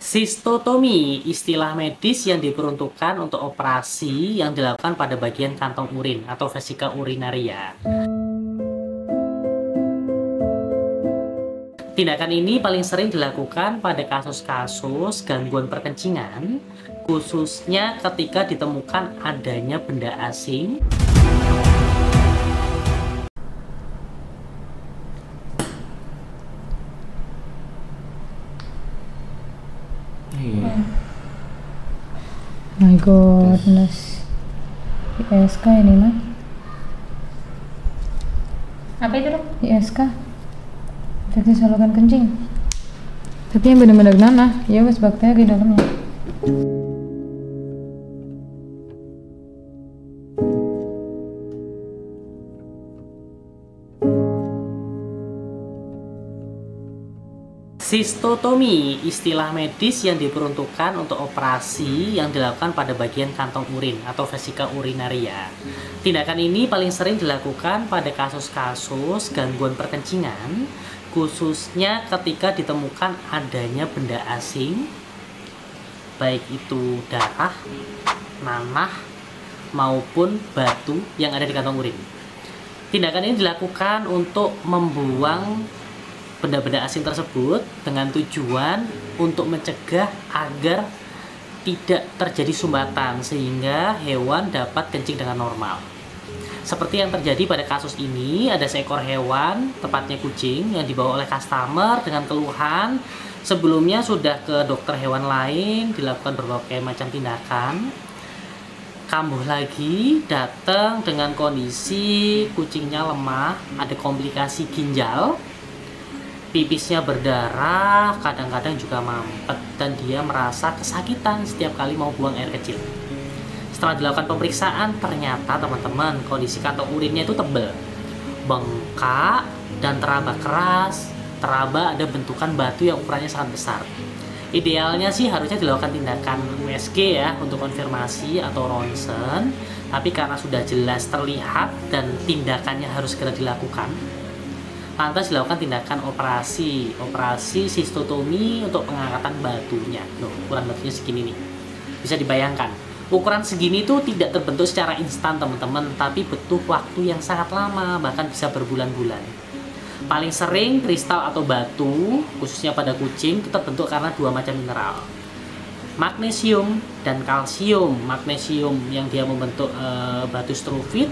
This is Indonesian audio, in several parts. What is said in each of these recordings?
Sistotomi, istilah medis yang diperuntukkan untuk operasi yang dilakukan pada bagian kantong urin atau vesika urinaria. Tindakan ini paling sering dilakukan pada kasus-kasus gangguan perkencingan, khususnya ketika ditemukan adanya benda asing My goodness. ISK ini mah. Apa itu dok? ISK. Infeksi saluran kencing. Tapi yang benar-benar nanah, ya wes bakteri dalamnya. Sistotomi, istilah medis yang diperuntukkan untuk operasi yang dilakukan pada bagian kantong urin atau vesika urinaria. Tindakan ini paling sering dilakukan pada kasus-kasus gangguan perkencingan, khususnya ketika ditemukan adanya benda asing, baik itu darah, nanah, maupun batu yang ada di kantong urin. Tindakan ini dilakukan untuk membuang benda-benda asing tersebut dengan tujuan untuk mencegah agar tidak terjadi sumbatan sehingga hewan dapat kencing dengan normal. Seperti yang terjadi pada kasus ini, ada seekor hewan, tepatnya kucing, yang dibawa oleh customer dengan keluhan sebelumnya sudah ke dokter hewan lain, dilakukan berbagai macam tindakan. Kambuh lagi, datang dengan kondisi kucingnya lemah, ada komplikasi ginjal, pipisnya berdarah, kadang-kadang juga mampet, dan dia merasa kesakitan setiap kali mau buang air kecil. Setelah dilakukan pemeriksaan, ternyata teman-teman kondisi kantong urinnya itu tebal, bengkak, dan teraba keras. Teraba ada bentukan batu yang ukurannya sangat besar. Idealnya sih harusnya dilakukan tindakan USG ya untuk konfirmasi atau ronsen, tapi karena sudah jelas terlihat dan tindakannya harus segera dilakukan, lantas dilakukan tindakan operasi sistotomi untuk pengangkatan batunya. Loh, ukuran batunya segini nih, bisa dibayangkan ukuran segini itu tidak terbentuk secara instan teman-teman, tapi butuh waktu yang sangat lama, bahkan bisa berbulan-bulan. Paling sering kristal atau batu, khususnya pada kucing, itu terbentuk karena dua macam mineral, magnesium dan kalsium. Magnesium yang dia membentuk batu struvit,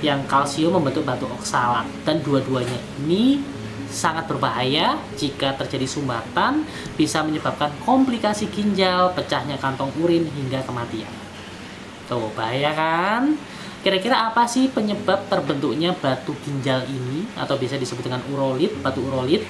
yang kalsium membentuk batu oksalat, dan dua-duanya ini sangat berbahaya. Jika terjadi sumbatan bisa menyebabkan komplikasi ginjal, pecahnya kantong urin, hingga kematian. Tuh, bahaya kan? Kira-kira apa sih penyebab terbentuknya batu ginjal ini, atau bisa disebut dengan urolit, batu urolit?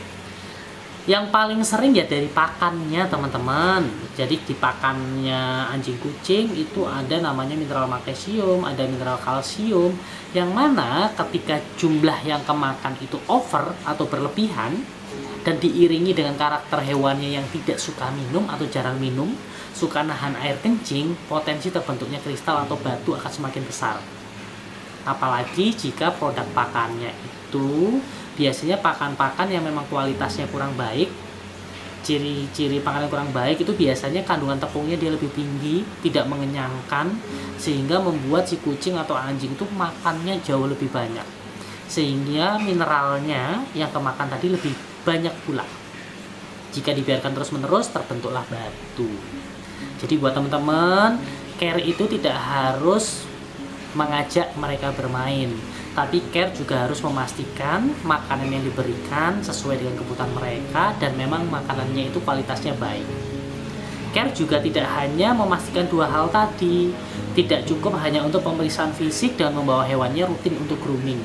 Yang paling sering ya dari pakannya teman-teman. Jadi di pakannya anjing kucing itu ada namanya mineral magnesium, ada mineral kalsium, yang mana ketika jumlah yang kemakan itu over atau berlebihan dan diiringi dengan karakter hewannya yang tidak suka minum atau jarang minum, suka nahan air kencing, potensi terbentuknya kristal atau batu akan semakin besar. Apalagi jika produk pakannya itu biasanya pakan-pakan yang memang kualitasnya kurang baik. Ciri-ciri pakan yang kurang baik itu biasanya kandungan tepungnya dia lebih tinggi, tidak mengenyangkan, sehingga membuat si kucing atau anjing itu makannya jauh lebih banyak, sehingga mineralnya yang kemakan tadi lebih banyak pula. Jika dibiarkan terus-menerus, terbentuklah batu. Jadi buat teman-teman, care itu tidak harus mengajak mereka bermain, tapi care juga harus memastikan makanan yang diberikan sesuai dengan kebutuhan mereka dan memang makanannya itu kualitasnya baik. Care juga tidak hanya memastikan dua hal tadi, tidak cukup hanya untuk pemeriksaan fisik dan membawa hewannya rutin untuk grooming.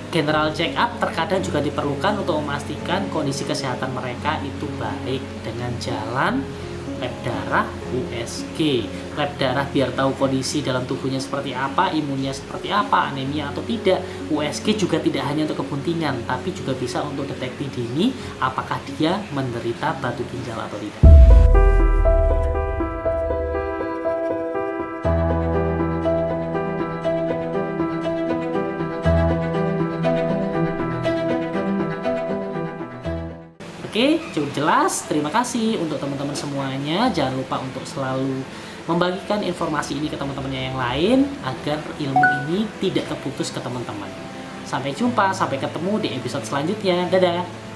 General check up terkadang juga diperlukan untuk memastikan kondisi kesehatan mereka itu baik dengan jalan lab darah, USG. Lab darah biar tahu kondisi dalam tubuhnya seperti apa, imunnya seperti apa, anemia atau tidak. USG juga tidak hanya untuk kebuntingan, tapi juga bisa untuk deteksi dini apakah dia menderita batu ginjal atau tidak. Oke, cukup jelas. Terima kasih untuk teman-teman semuanya. Jangan lupa untuk selalu membagikan informasi ini ke teman-temannya yang lain agar ilmu ini tidak terputus ke teman-teman. Sampai jumpa, sampai ketemu di episode selanjutnya. Dadah!